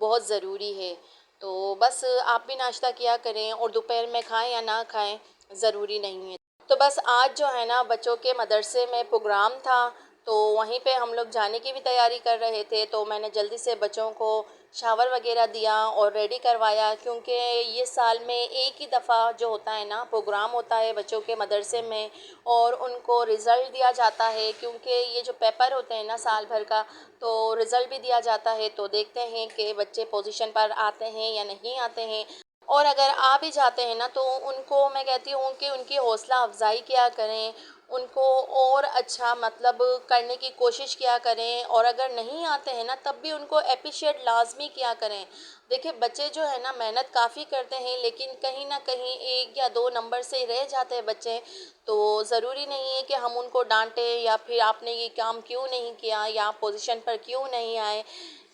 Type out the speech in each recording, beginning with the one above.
بہت ضروری ہے۔ تو بس آپ بھی ناشتہ کیا کریں، اور دوپہر میں کھائیں یا نہ کھائیں ضروری نہیں ہے۔ تو بس آج جو ہے نا بچوں کے مدرسے میں پروگرام تھا، تو وہیں پہ ہم لوگ جانے کی بھی تیاری کر رہے تھے، تو میں نے جلدی سے بچوں کو شاور وغیرہ دیا اور ریڈی کروایا، کیونکہ یہ سال میں ایک ہی دفعہ جو ہوتا ہے نا پروگرام ہوتا ہے بچوں کے مدرسے میں، اور ان کو رزلٹ دیا جاتا ہے، کیونکہ یہ جو پیپر ہوتے ہیں نا سال بھر کا، تو رزلٹ بھی دیا جاتا ہے، تو دیکھتے ہیں کہ بچے پوزیشن پر آتے ہیں یا نہیں آتے ہیں۔ اور اگر آ بھی جاتے ہیں نا تو ان کو میں کہتی ہوں کہ ان کی حوصلہ افزائی کیا کریں، ان کو اور اچھا مطلب کرنے کی کوشش کیا کریں، اور اگر نہیں آتے ہیں نا تب بھی ان کو اپریشیٹ لازمی کیا کریں۔ دیکھیں بچے جو ہے نا محنت کافی کرتے ہیں، لیکن کہیں نہ کہیں 1 یا 2 نمبر سے ہی رہ جاتے ہیں بچے، تو ضروری نہیں ہے کہ ہم ان کو ڈانٹیں یا پھر آپ نے یہ کام کیوں نہیں کیا یا آپ پوزیشن پر کیوں نہیں آئے،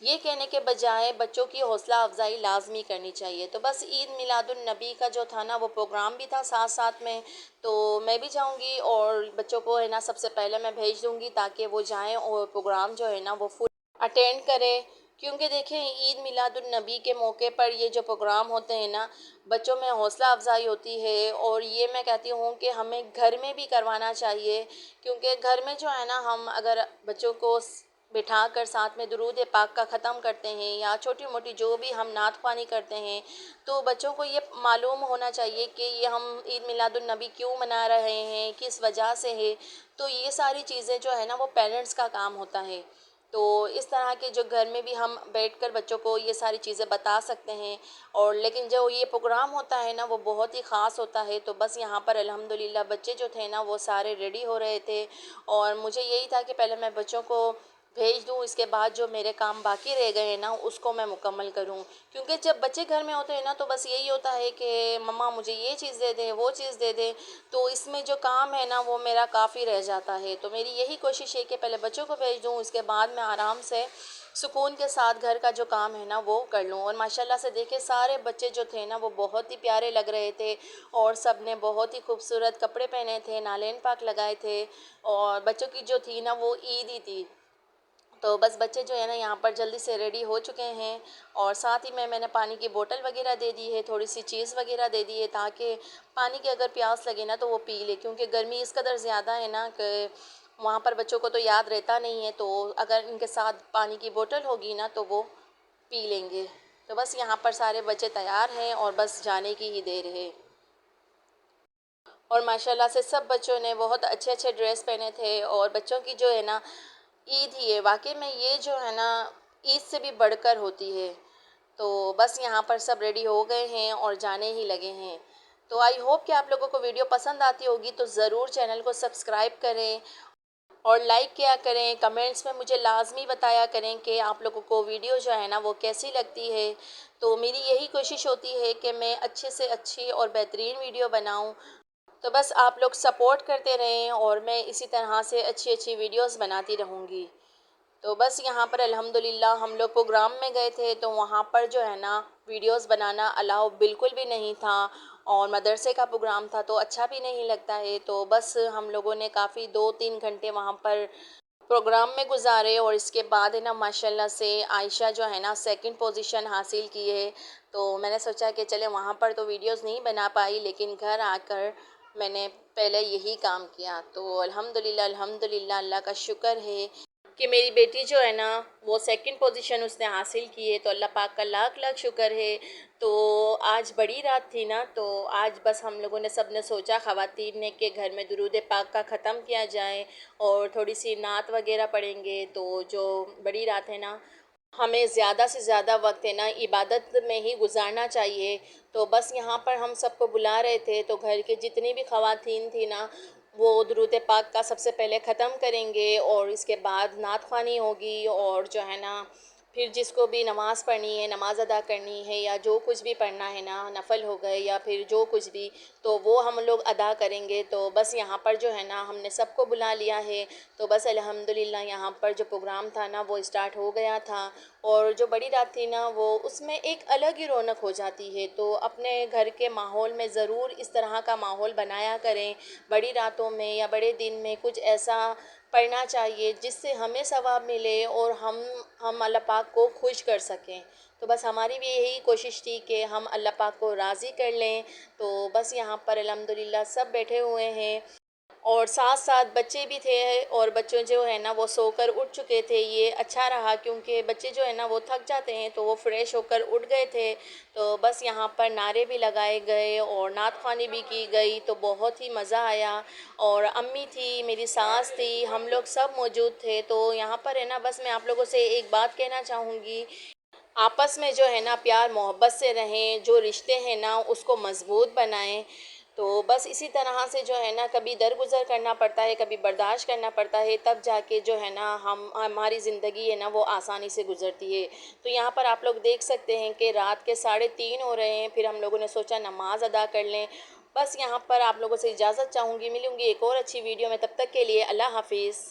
یہ کہنے کے بجائے بچوں کی حوصلہ افزائی لازمی کرنی چاہیے۔ تو بس عید میلاد النبی کا جو تھا نا وہ پروگرام بھی تھا ساتھ ساتھ میں، تو میں بھی جاؤں گی اور بچوں کو ہے نا سب سے پہلے میں بھیج دوں گی تاکہ وہ جائیں اور پروگرام جو ہے نا وہ فل اٹینڈ کرے، کیونکہ دیکھیں عید میلاد النبی کے موقع پر یہ جو پروگرام ہوتے ہیں نا بچوں میں حوصلہ افزائی ہوتی ہے، اور یہ میں کہتی ہوں کہ ہمیں گھر میں بھی کروانا چاہیے، کیونکہ گھر میں جو ہے نا ہم اگر بچوں کو بٹھا کر ساتھ میں درود پاک کا ختم کرتے ہیں یا چھوٹی موٹی جو بھی ہم نعت خوانی کرتے ہیں، تو بچوں کو یہ معلوم ہونا چاہیے کہ یہ ہم عید میلاد النبی کیوں منا رہے ہیں، کس وجہ سے ہے، تو یہ ساری چیزیں جو ہے نا وہ پیرنٹس کا کام ہوتا ہے۔ تو اس طرح کے جو گھر میں بھی ہم بیٹھ کر بچوں کو یہ ساری چیزیں بتا سکتے ہیں، اور لیکن جو یہ پروگرام ہوتا ہے نا وہ بہت ہی خاص ہوتا ہے، تو بس یہاں پر الحمدللہ بچے جو تھے نا وہ سارے ریڈی ہو رہے تھے، اور مجھے یہی تھا کہ پہلے میں بچوں کو بھیج دوں، اس کے بعد جو میرے کام باقی رہ گئے ہیں نا اس کو میں مکمل کروں، کیونکہ جب بچے گھر میں ہوتے ہیں نا تو بس یہی ہوتا ہے کہ مما مجھے یہ چیز دے دیں، وہ چیز دے دیں، تو اس میں جو کام ہے نا وہ میرا کافی رہ جاتا ہے، تو میری یہی کوشش ہے کہ پہلے بچوں کو بھیج دوں، اس کے بعد میں آرام سے سکون کے ساتھ گھر کا جو کام ہے نا وہ کر لوں۔ اور ماشاءاللہ سے دیکھیں سارے بچے جو تھے نا وہ بہت ہی پیارے لگ رہے تھے، اور سب نے بہت ہی خوبصورت کپڑے پہنے تھے، نالین پاک لگائے تھے، اور بچوں کی جو تھی نا وہ عید ہی تھی، تو بس بچے جو ہے نا یہاں پر جلدی سے ریڈی ہو چکے ہیں، اور ساتھ ہی میں نے پانی کی بوتل وغیرہ دے دی ہے، تھوڑی سی چیز وغیرہ دے دی ہے، تاکہ پانی کی اگر پیاس لگے نا تو وہ پی لے، کیونکہ گرمی اس قدر زیادہ ہے نا کہ وہاں پر بچوں کو تو یاد رہتا نہیں ہے، تو اگر ان کے ساتھ پانی کی بوتل ہوگی نا تو وہ پی لیں گے۔ تو بس یہاں پر سارے بچے تیار ہیں اور بس جانے کی ہی دیر ہے، اور ماشاءاللہ سے سب بچوں نے بہت اچھے اچھے ڈریس پہنے تھے، اور بچوں کی جو ہے نا عید ہی ہے، واقعی میں یہ جو ہے نا عید سے بھی بڑھ کر ہوتی ہے۔ تو بس یہاں پر سب ریڈی ہو گئے ہیں اور جانے ہی لگے ہیں، تو آئی ہوپ کہ آپ لوگوں کو ویڈیو پسند آتی ہوگی، تو ضرور چینل کو سبسکرائب کریں اور لائک کیا کریں، کمنٹس میں مجھے لازمی بتایا کریں کہ آپ لوگوں کو ویڈیو جو ہے نا وہ کیسی لگتی ہے، تو میری یہی کوشش ہوتی ہے کہ میں اچھے سے اچھی اور بہترین ویڈیو بناؤں، تو بس آپ لوگ سپورٹ کرتے رہیں اور میں اسی طرح سے اچھی اچھی ویڈیوز بناتی رہوں گی۔ تو بس یہاں پر الحمدللہ ہم لوگ پروگرام میں گئے تھے، تو وہاں پر جو ہے نا ویڈیوز بنانا الاؤ بالکل بھی نہیں تھا، اور مدرسے کا پروگرام تھا تو اچھا بھی نہیں لگتا ہے، تو بس ہم لوگوں نے کافی 2-3 گھنٹے وہاں پر پروگرام میں گزارے، اور اس کے بعد ہے نا ماشاءاللہ سے عائشہ جو ہے نا سیکنڈ پوزیشن حاصل کی ہے، تو میں نے سوچا کہ چلے وہاں پر تو ویڈیوز نہیں بنا پائی، لیکن گھر آ کر میں نے پہلے یہی کام کیا، تو الحمدللہ اللہ کا شکر ہے کہ میری بیٹی جو ہے نا وہ سیکنڈ پوزیشن اس نے حاصل کی ہے، تو اللہ پاک کا لاکھ لاکھ شکر ہے۔ تو آج بڑی رات تھی نا، تو آج بس ہم لوگوں نے سب نے سوچا خواتین نے کہ گھر میں درود پاک کا ختم کیا جائے اور تھوڑی سی نعت وغیرہ پڑھیں گے، تو جو بڑی رات ہے نا ہمیں زیادہ سے زیادہ وقت ہے نا عبادت میں ہی گزارنا چاہیے، تو بس یہاں پر ہم سب کو بلا رہے تھے، تو گھر کے جتنی بھی خواتین تھیں نا وہ درود پاک کا سب سے پہلے ختم کریں گے، اور اس کے بعد نعت خوانی ہوگی، اور جو ہے نا پھر جس کو بھی نماز پڑھنی ہے، نماز ادا کرنی ہے، یا جو کچھ بھی پڑھنا ہے نا نفل ہو گئے یا پھر جو کچھ بھی، تو وہ ہم لوگ ادا کریں گے، تو بس یہاں پر جو ہے نا ہم نے سب کو بلا لیا ہے، تو بس الحمدللہ یہاں پر جو پروگرام تھا نا وہ اسٹارٹ ہو گیا تھا، اور جو بڑی رات تھی نا وہ اس میں ایک الگ ہی رونق ہو جاتی ہے، تو اپنے گھر کے ماحول میں ضرور اس طرح کا ماحول بنایا کریں، بڑی راتوں میں یا بڑے دن میں کچھ ایسا پڑھنا چاہیے جس سے ہمیں ثواب ملے اور ہم اللہ پاک کو خوش کر سکیں، تو بس ہماری بھی یہی کوشش تھی کہ ہم اللہ پاک کو راضی کر لیں۔ تو بس یہاں پر الحمدللہ سب بیٹھے ہوئے ہیں، اور ساتھ ساتھ بچے بھی تھے، اور بچوں جو ہے نا وہ سو کر اٹھ چکے تھے۔ یہ اچھا رہا کیونکہ بچے جو ہے نا وہ تھک جاتے ہیں تو وہ فریش ہو کر اٹھ گئے تھے۔ تو بس یہاں پر نعرے بھی لگائے گئے اور نعت خوانی بھی کی گئی، تو بہت ہی مزہ آیا۔ اور امی تھی، میری ساس تھی، ہم لوگ سب موجود تھے۔ تو یہاں پر ہے نا بس میں آپ لوگوں سے ایک بات کہنا چاہوں گی، آپس میں جو ہے نا پیار محبت سے رہیں، جو رشتے ہیں نا اس کو مضبوط بنائیں۔ تو بس اسی طرح سے جو ہے نا کبھی درگزر کرنا پڑتا ہے، کبھی برداشت کرنا پڑتا ہے، تب جا کے جو ہے نا ہماری زندگی ہے نا وہ آسانی سے گزرتی ہے۔ تو یہاں پر آپ لوگ دیکھ سکتے ہیں کہ رات کے 3:30 ہو رہے ہیں، پھر ہم لوگوں نے سوچا نماز ادا کر لیں۔ بس یہاں پر آپ لوگوں سے اجازت چاہوں گی، ملوں گی ایک اور اچھی ویڈیو میں، تب تک کے لیے اللہ حافظ۔